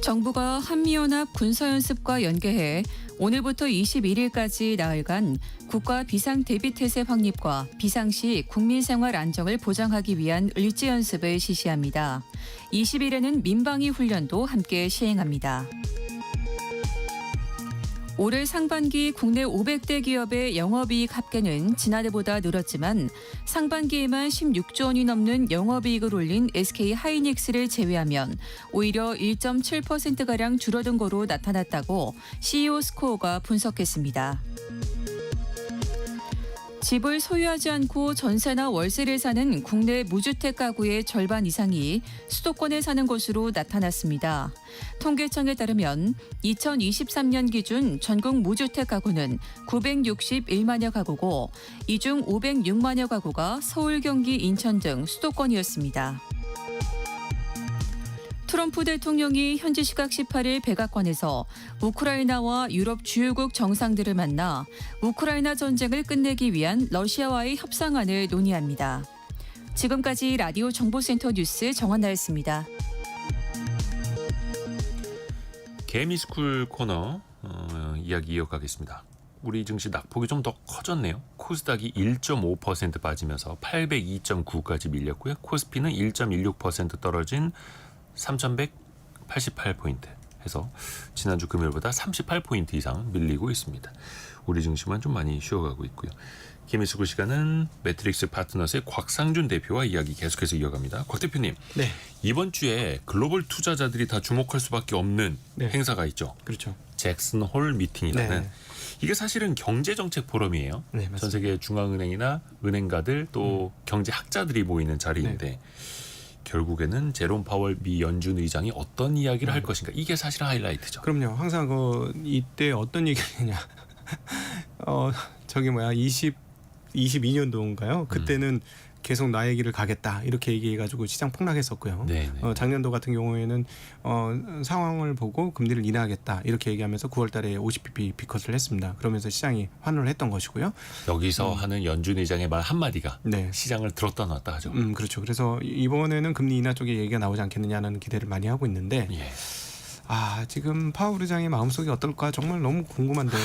정부가 한미연합 군사연습과 연계해 오늘부터 21일까지 나흘간 국가 비상대비태세 확립과 비상시 국민생활 안정을 보장하기 위한 을지연습을 실시합니다. 20일에는 민방위 훈련도 함께 시행합니다. 올해 상반기 국내 500대 기업의 영업이익 합계는 지난해보다 늘었지만 상반기에만 16조 원이 넘는 영업이익을 올린 SK 하이닉스를 제외하면 오히려 1.7%가량 줄어든 거로 나타났다고 CEO 스코어가 분석했습니다. 집을 소유하지 않고 전세나 월세를 사는 국내 무주택 가구의 절반 이상이 수도권에 사는 것으로 나타났습니다. 통계청에 따르면 2023년 기준 전국 무주택 가구는 961만여 가구고 이 중 506만여 가구가 서울, 경기, 인천 등 수도권이었습니다. 트럼프 대통령이 현지 시각 18일 백악관에서 우크라이나와 유럽 주요국 정상들을 만나 우크라이나 전쟁을 끝내기 위한 러시아와의 협상안을 논의합니다. 지금까지 라디오 정보센터 뉴스 정한나였습니다. 개미스쿨 코너 이야기 이어가겠습니다. 우리 증시 낙폭이 좀 더 커졌네요. 코스닥이 1.5% 빠지면서 802.9까지 밀렸고요. 코스피는 1.16% 떨어진 3,188포인트 해서 지난주 금요일보다 38포인트 이상 밀리고 있습니다. 우리 증시만 좀 많이 쉬어가고 있고요. 김희수구 시간은 매트릭스 파트너스의 곽상준 대표와 이야기 계속해서 이어갑니다. 곽 대표님, 네. 이번 주에 글로벌 투자자들이 다 주목할 수밖에 없는 네. 행사가 있죠. 그렇죠. 잭슨 홀 미팅이라는 네. 이게 사실은 경제정책 포럼이에요. 네, 맞습니다. 전 세계 중앙은행이나 은행가들 또 경제학자들이 모이는 자리인데 결국에는 제롬 파월 미 연준 의장이 어떤 이야기를 할 것인가 이게 사실은 하이라이트죠. 그럼요. 항상 이때 어떤 얘기냐. 저기 22년도인가요? 그때는 계속 나 얘기를 가겠다 이렇게 얘기해가지고 시장 폭락했었고요. 작년도 같은 경우에는 상황을 보고 금리를 인하하겠다 이렇게 얘기하면서 9월달에 50bp 비컷을 했습니다. 그러면서 시장이 환호를 했던 것이고요. 여기서 하는 연준 의장의 말 한마디가 네. 시장을 들었다 놨다 하죠. 그렇죠. 그래서 이번에는 금리 인하 쪽에 얘기가 나오지 않겠느냐는 기대를 많이 하고 있는데 예. 지금 파월 의장의 마음속이 어떨까 정말 너무 궁금한데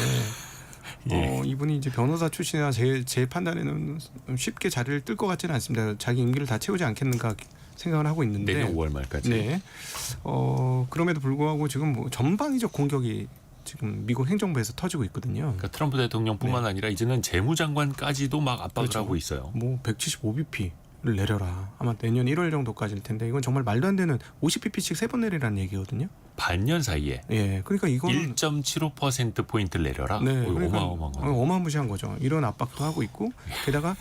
예. 이분이 이제 변호사 출신이라 제 판단에는 쉽게 자리를 뜰 것 같지는 않습니다. 자기 임기를 다 채우지 않겠는가 생각을 하고 있는데 내년 5월 말까지. 네. 그럼에도 불구하고 지금 전방위적 공격이 지금 미국 행정부에서 터지고 있거든요. 그러니까 트럼프 대통령뿐만 아니라 이제는 재무장관까지도 막 압박을 그렇죠. 하고 있어요. 175bp를 내려라. 아마 내년 1월 정도까지일 텐데 이건 정말 말도 안 되는 50bp씩 3번 내리라는 얘기거든요. 반년 사이에 예, 그러니까 이거는 1.75% 포인트를 내려라. 네, 그러니까 어마어마한 거. 어마무시한 거죠. 이런 압박도 하고 있고 게다가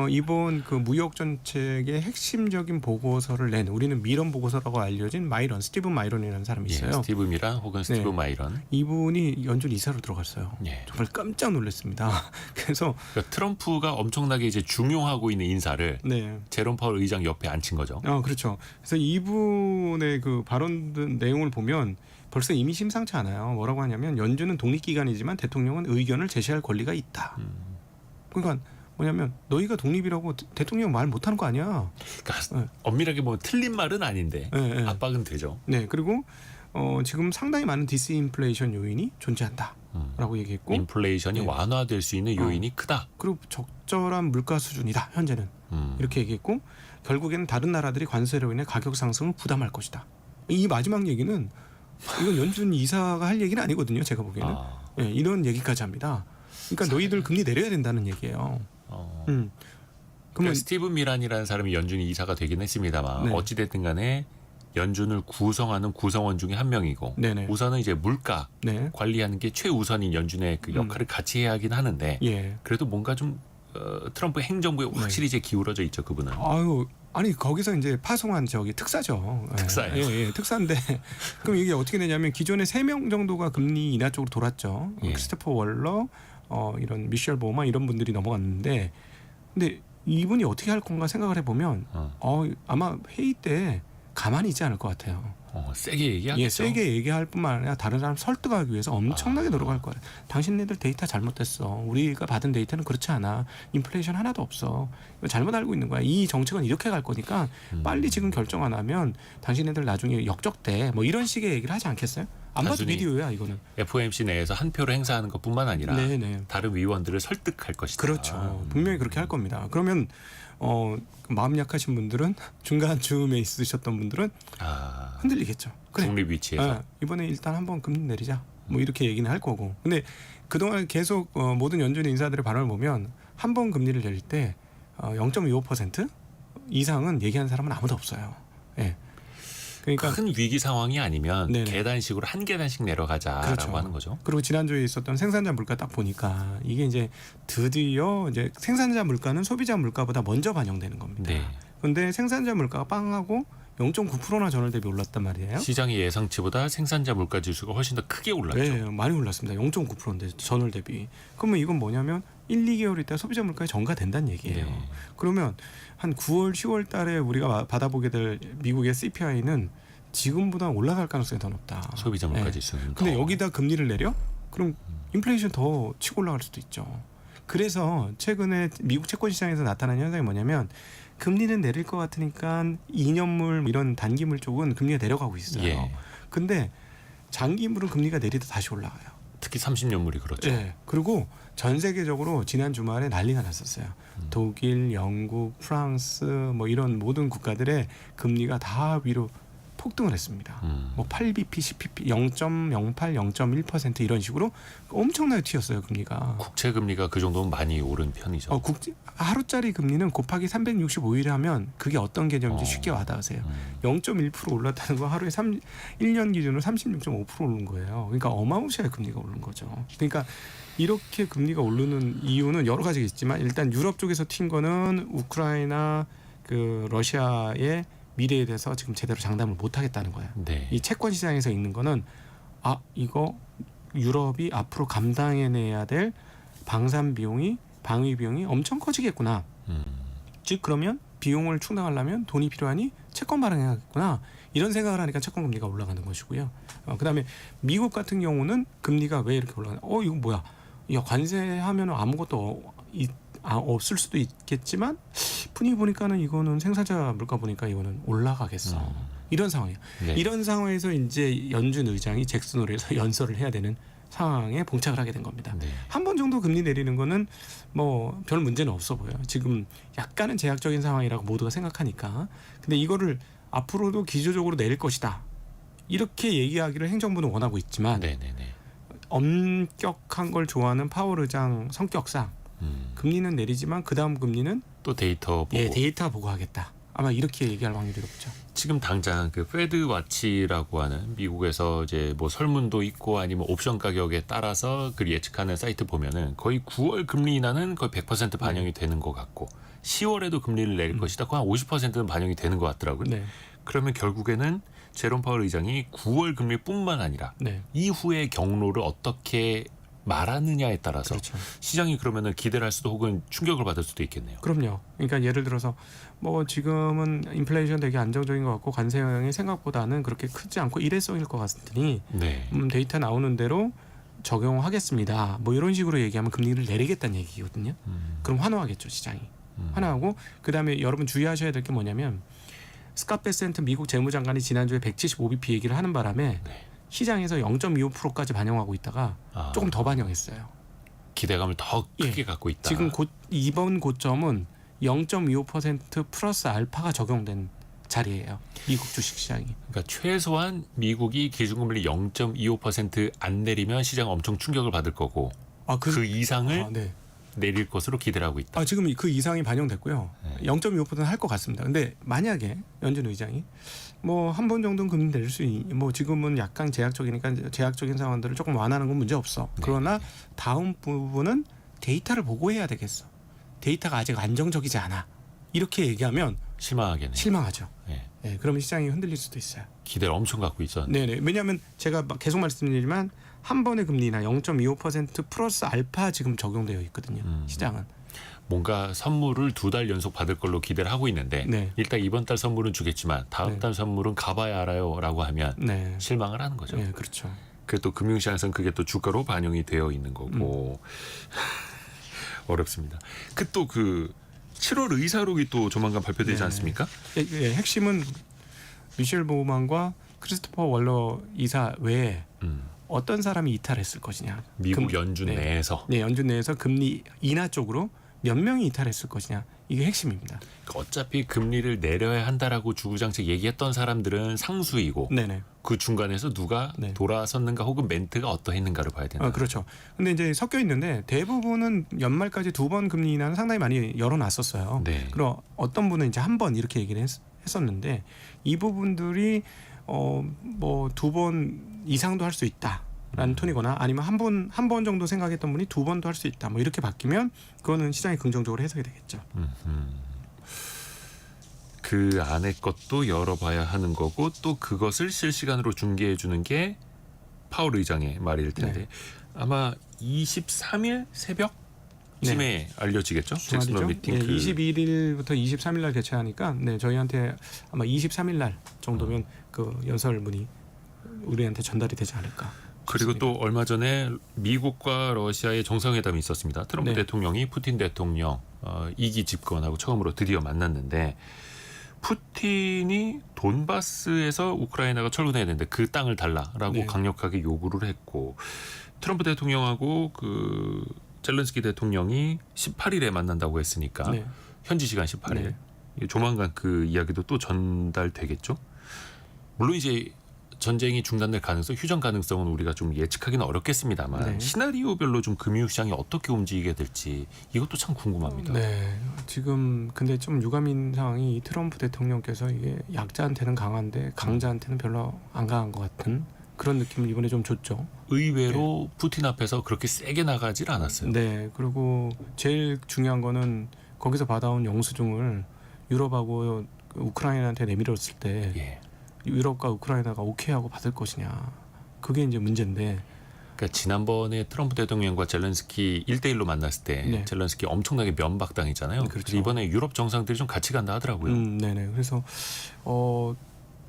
이번 그 무역 정책의 핵심적인 보고서를 낸 우리는 미런 보고서라고 알려진 스티븐 마이런이라는 사람이 있어요. 스티브 미란 혹은 스티브 네. 마이런. 이분이 연준 이사로 들어갔어요. 예. 정말 깜짝 놀랐습니다. 그래서 그러니까 트럼프가 엄청나게 이제 중용하고 있는 인사를 네. 제롬 파월 의장 옆에 앉힌 거죠. 그렇죠. 그래서 이분의 그 발언 내용을 보면 벌써 이미 심상치 않아요. 뭐라고 하냐면 연준은 독립기관이지만 대통령은 의견을 제시할 권리가 있다. 그러니까 뭐냐면 너희가 독립이라고 대통령 말 못하는 거 아니야. 그러니까 엄밀하게 보면 틀린 말은 아닌데 네. 압박은 되죠. 네. 그리고 지금 상당히 많은 디스인플레이션 요인이 존재한다라고 얘기했고 인플레이션이 네. 완화될 수 있는 요인이 크다. 그리고 적절한 물가 수준이다. 현재는 이렇게 얘기했고 결국에는 다른 나라들이 관세로 인해 가격 상승을 부담할 것이다. 이 마지막 얘기는 이건 연준 이사가 할 얘기는 아니거든요. 제가 보기에는 이런 얘기까지 합니다. 그러니까 너희들 금리 내려야 된다는 얘기예요. 그러니까 스티브 미란이라는 사람이 연준이 이사가 되긴 했습니다만 네. 어찌됐든 간에 연준을 구성하는 구성원 중에 한 명이고 네네. 우선은 이제 물가 네. 관리하는 게 최우선인 연준의 그 역할을 같이 해야 하긴 하는데 예. 그래도 뭔가 좀 트럼프 행정부에 확실히 이제 기울어져 있죠 그분은. 아니 거기서 이제 파송한 특사죠. 특사예요. 예, 특사인데 그럼 이게 어떻게 되냐면 기존에 3명 정도가 금리 인하 쪽으로 돌았죠. 예. 크리스토퍼 월러, 이런 미셸 보마 이런 분들이 넘어갔는데, 근데 이분이 어떻게 할 건가 생각을 해보면, 아마 회의 때 가만히 있지 않을 것 같아요. 세게 얘기하겠죠. 예, 세게 얘기할 뿐만 아니라 다른 사람 설득하기 위해서 엄청나게 노력할 거예요. 당신네들 데이터 잘못됐어. 우리가 받은 데이터는 그렇지 않아. 인플레이션 하나도 없어. 이거 잘못 알고 있는 거야. 이 정책은 이렇게 갈 거니까 빨리 지금 결정 안 하면 당신네들 나중에 역적돼. 뭐 이런 식의 얘기를 하지 않겠어요? 안 봐도 단순히 비디오야 이거는. FOMC 내에서 한 표를 행사하는 것뿐만 아니라 네네. 다른 위원들을 설득할 것이다. 그렇죠. 분명히 그렇게 할 겁니다. 그러면 마음 약하신 분들은 중간 즈음에 있으셨던 분들은 흔들리겠죠. 그래. 중립 위치에서. 이번에 일단 한번 금리 내리자. 뭐 이렇게 얘기는 할 거고. 근데 그동안 계속 모든 연준 인사들의 발언을 보면 한 번 금리를 내릴 때 0.25% 이상은 얘기하는 사람은 아무도 없어요. 예. 그러니까 큰 위기 상황이 아니면 네네. 계단식으로 한 계단씩 내려가자라고 그렇죠. 하는 거죠. 그리고 지난주에 있었던 생산자 물가 딱 보니까 이게 이제 드디어 이제 생산자 물가는 소비자 물가보다 먼저 반영되는 겁니다. 네. 근데 생산자 물가가 빵하고 0.9%나 전월 대비 올랐단 말이에요. 시장의 예상치보다 생산자 물가 지수가 훨씬 더 크게 올랐죠. 네, 많이 올랐습니다. 0.9%인데 전월 대비. 그러면 이건 뭐냐면 1, 2개월 있다 소비자 물가에 전가된다는 얘기예요. 네. 그러면 한 9월, 10월 달에 우리가 받아보게 될 미국의 CPI는 지금보다 올라갈 가능성이 더 높다. 소비자 물가 네. 지수는 근데 더. 여기다 금리를 내려? 그럼 인플레이션 더 치고 올라갈 수도 있죠. 그래서 최근에 미국 채권 시장에서 나타난 현상이 뭐냐면 금리는 내릴 것 같으니까 2년물 이런 단기물 쪽은 금리가 내려가고 있어요. 예. 근데 장기물은 금리가 내리다 다시 올라가요. 특히 30년물이 그렇죠. 네. 그리고 전 세계적으로 지난 주말에 난리가 났었어요. 독일, 영국, 프랑스 뭐 이런 모든 국가들의 금리가 다 위로 폭등을 했습니다. 뭐 8bp, 10bp, 0.08, 0.1% 이런 식으로 엄청나게 튀었어요 금리가. 국채 금리가 그 정도면 많이 오른 편이죠. 하루짜리 금리는 곱하기 365일 하면 그게 어떤 개념인지 쉽게 와닿으세요. 0.1% 올랐다는 건 하루에 1년 기준으로 36.5% 오른 거예요. 그러니까 어마무시하게 금리가 오른 거죠. 그러니까 이렇게 금리가 오르는 이유는 여러 가지가 있지만 일단 유럽 쪽에서 튄 거는 우크라이나 그 러시아의 미래에 대해서 지금 제대로 장담을 못 하겠다는 거예요. 네. 이 채권 시장에서 있는 거는 이거 유럽이 앞으로 감당해내야 될 방산 비용이 방위 비용이 엄청 커지겠구나. 즉 그러면 비용을 충당하려면 돈이 필요하니 채권 발행해야겠구나. 이런 생각을 하니까 채권 금리가 올라가는 것이고요. 그다음에 미국 같은 경우는 금리가 왜 이렇게 올라가냐? 이거 뭐야? 야 관세하면 아무것도 없을 수도 있겠지만 분위기 보니까는 이거는 생산자 물가 보니까 이거는 올라가겠어. 이런 상황이에요. 네. 이런 상황에서 이제 연준 의장이 잭슨홀에서 연설을 해야 되는 상황에 봉착을 하게 된 겁니다. 네. 한 번 정도 금리 내리는 거는 뭐 별 문제는 없어 보여요. 지금 약간은 제약적인 상황이라고 모두가 생각하니까. 근데 이거를 앞으로도 기조적으로 내릴 것이다. 이렇게 얘기하기를 행정부는 원하고 있지만 네네네. 엄격한 걸 좋아하는 파월 의장 성격상 금리는 내리지만 그 다음 금리는 또 데이터 보고. 데이터 보고 하겠다. 아마 이렇게 얘기할 확률이 높죠. 지금 당장 그 페드 와치라고 하는 미국에서 이제 뭐 설문도 있고 아니면 옵션 가격에 따라서 그 예측하는 사이트 보면은 거의 9월 금리 인하는 거의 100% 반영이 되는 것 같고 10월에도 금리를 내릴 것이다. 거의 한 50%는 반영이 되는 것 같더라고요. 네. 그러면 결국에는 제롬 파월 의장이 9월 금리뿐만 아니라 네. 이후의 경로를 어떻게 말하느냐에 따라서 그렇죠. 시장이 그러면은 기대를 할 수도 혹은 충격을 받을 수도 있겠네요. 그럼요. 그러니까 예를 들어서 뭐 지금은 인플레이션 되게 안정적인 것 같고 관세 영향이 생각보다는 그렇게 크지 않고 일회성일 것 같으니 네. 데이터 나오는 대로 적용하겠습니다. 뭐 이런 식으로 얘기하면 금리를 내리겠다는 얘기거든요. 그럼 환호하겠죠 시장이. 환호하고 그다음에 여러분 주의하셔야 될 게 뭐냐면 스캇 베센트 미국 재무장관이 지난주에 175bp 얘기를 하는 바람에 네. 시장에서 0.25%까지 반영하고 있다가 조금 더 반영했어요. 기대감을 더 크게 갖고 있다. 지금 이번 고점은 0.25% 플러스 알파가 적용된 자리예요. 미국 주식시장이. 그러니까 최소한 미국이 기준금리 0.25% 안 내리면 시장 엄청 충격을 받을 거고 그 이상을 네. 내릴 것으로 기대를 하고 있다. 지금 그 이상이 반영됐고요. 네. 0.25%는 할 것 같습니다. 근데 만약에 연준 의장이 뭐 한 번 정도는 금리 내릴 뭐 지금은 약간 제약적이니까 제약적인 상황들을 조금 완화하는 건 문제 없어. 네. 그러나 다음 부분은 데이터를 보고 해야 되겠어. 데이터가 아직 안정적이지 않아. 이렇게 얘기하면 실망하겠네요. 실망하죠. 네. 네, 그러면 시장이 흔들릴 수도 있어요. 기대를 엄청 갖고 있었는데. 네네. 왜냐하면 제가 계속 말씀드리지만 한 번의 금리나 0.25% 플러스 알파 지금 적용되어 있거든요. 시장은. 뭔가 선물을 2달 연속 받을 걸로 기대를 하고 있는데 네. 일단 이번 달 선물은 주겠지만 다음 네. 달 선물은 가봐야 알아요라고 하면 네. 실망을 하는 거죠. 네, 그렇죠. 그게 또 금융시장에서는 그게 또 주가로 반영이 되어 있는 거고 어렵습니다. 또 그 7월 의사록이 또 조만간 발표되지 네. 않습니까? 예, 핵심은 미셸 보우만과 크리스토퍼 월러 이사 외에 어떤 사람이 이탈했을 것이냐. 미국 연준 네. 내에서. 네, 연준 내에서 금리 인하 쪽으로 몇 명이 이탈했을 것이냐 이게 핵심입니다. 어차피 금리를 내려야 한다라고 주구장창 얘기했던 사람들은 상수이고 네네. 그 중간에서 누가 네. 돌아섰는가 혹은 멘트가 어떠했는가를 봐야 된다. 그렇죠. 근데 이제 섞여 있는데 대부분은 연말까지 2번 금리 인하는 상당히 많이 열어놨었어요. 네. 그럼 어떤 분은 이제 한 번 이렇게 얘기를 했었는데 이 부분들이 뭐 2번 이상도 할 수 있다라는 톤이거나 아니면 한 번 정도 생각했던 분이 2번도 할 수 있다. 뭐 이렇게 바뀌면 그거는 시장이 긍정적으로 해석이 되겠죠. 그 안에 것도 열어봐야 하는 거고 또 그것을 실시간으로 중계해 주는 게 파월 의장의 말일 텐데 네. 아마 23일 새벽쯤에 알려지겠죠? 잭슨홀 주말이죠. 미팅. 예, 그 21일부터 23일 날 개최하니까 네, 저희한테 아마 23일 날 정도면 그 연설문이 우리한테 전달이 되지 않을까. 그리고 싶습니다. 또 얼마 전에 미국과 러시아의 정상회담이 있었습니다. 트럼프 네. 대통령이 푸틴 대통령 2기 집권하고 처음으로 드디어 만났는데 푸틴이 돈바스에서 우크라이나가 철군해야 되는데 그 땅을 달라라고 네. 강력하게 요구를 했고 트럼프 대통령하고 그 젤렌스키 대통령이 18일에 만난다고 했으니까 네. 현지 시간 18일 네. 조만간 그 이야기도 또 전달되겠죠. 물론 이제 전쟁이 중단될 가능성, 휴전 가능성은 우리가 좀 예측하기는 어렵겠습니다만 네. 시나리오별로 좀 금융시장이 어떻게 움직이게 될지 이것도 참 궁금합니다. 네, 지금 근데 좀 유감인 상황이 이 트럼프 대통령께서 이게 약자한테는 강한데 강자한테는 별로 안 강한 것 같은 그런 느낌을 이번에 좀 줬죠. 의외로 푸틴 앞에서 그렇게 세게 나가질 않았어요. 네, 그리고 제일 중요한 거는 거기서 받아온 영수증을 유럽하고 우크라이나한테 내밀었을 때 예. 유럽과 우크라이나가 오케이하고 받을 것이냐. 그게 이제 문제인데. 그러니까 지난번에 트럼프 대통령과 젤렌스키 1대1로 만났을 때 네. 젤렌스키 엄청나게 면박당했잖아요. 그렇죠. 그래서 이번에 유럽 정상들이 좀 같이 간다 하더라고요. 네네. 그래서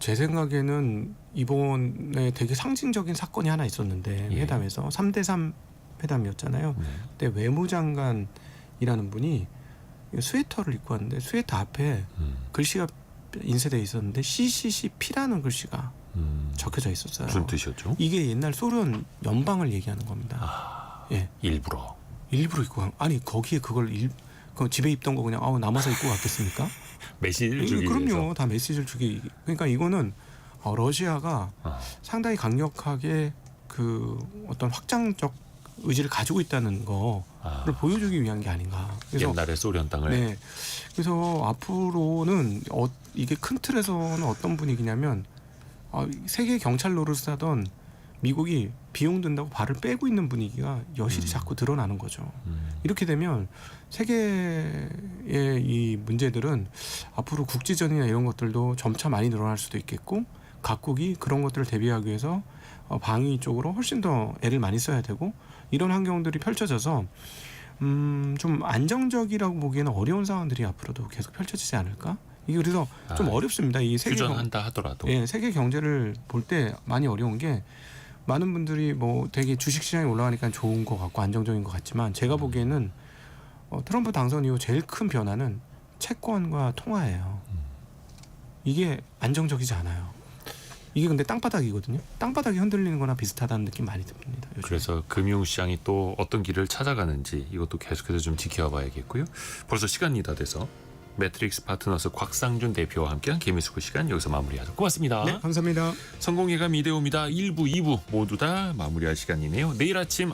제 생각에는 이번에 되게 상징적인 사건이 하나 있었는데 예. 회담에서 3대3 회담이었잖아요. 네. 그때 외무장관이라는 분이 스웨터를 입고 왔는데 스웨터 앞에 글씨가 인쇄되어 있었는데 CCCP라는 글씨가 적혀져 있었어요. 무슨 뜻이었죠? 이게 옛날 소련 연방을 얘기하는 겁니다. 예, 일부러. 일부러 입고 아니 거기에 그걸 그 집에 입던 거 그냥 남아서 입고 갔겠습니까? 메시지를 주기 그럼요, 위해서. 다 메시지를 주기. 그러니까 이거는 러시아가 아, 상당히 강력하게 그 어떤 확장적 의지를 가지고 있다는 거를 아, 보여주기 위한 게 아닌가. 그래서 옛날에 소련 땅을. 네, 그래서 앞으로는 이게 큰 틀에서는 어떤 분위기냐면 세계 경찰 노릇을 하던 미국이 비용 든다고 발을 빼고 있는 분위기가 여실히 자꾸 드러나는 거죠. 이렇게 되면 세계의 이 문제들은 앞으로 국지전이나 이런 것들도 점차 많이 늘어날 수도 있겠고 각국이 그런 것들을 대비하기 위해서 방위 쪽으로 훨씬 더 애를 많이 써야 되고 이런 환경들이 펼쳐져서 좀 안정적이라고 보기에는 어려운 상황들이 앞으로도 계속 펼쳐지지 않을까? 이게 그래서 좀 어렵습니다. 이 세계 휴전한다 하더라도. 예, 세계 경제를 볼 때 많이 어려운 게 많은 분들이 뭐 되게 주식 시장이 올라가니까 좋은 것 같고 안정적인 것 같지만 제가 보기에는 트럼프 당선 이후 제일 큰 변화는 채권과 통화예요. 이게 안정적이지 않아요. 이게 근데 땅바닥이거든요. 땅바닥이 흔들리는 거나 비슷하다는 느낌 많이 듭니다. 요즘에. 그래서 금융시장이 또 어떤 길을 찾아가는지 이것도 계속해서 좀 지켜봐야겠고요. 벌써 시간이 다 돼서 매트릭스 파트너스 곽상준 대표와 함께한 개미수구 시간 여기서 마무리하죠. 고맙습니다. 네, 감사합니다. 성공예감 이대호입니다. 1부, 2부 모두 다 마무리할 시간이네요. 내일 아침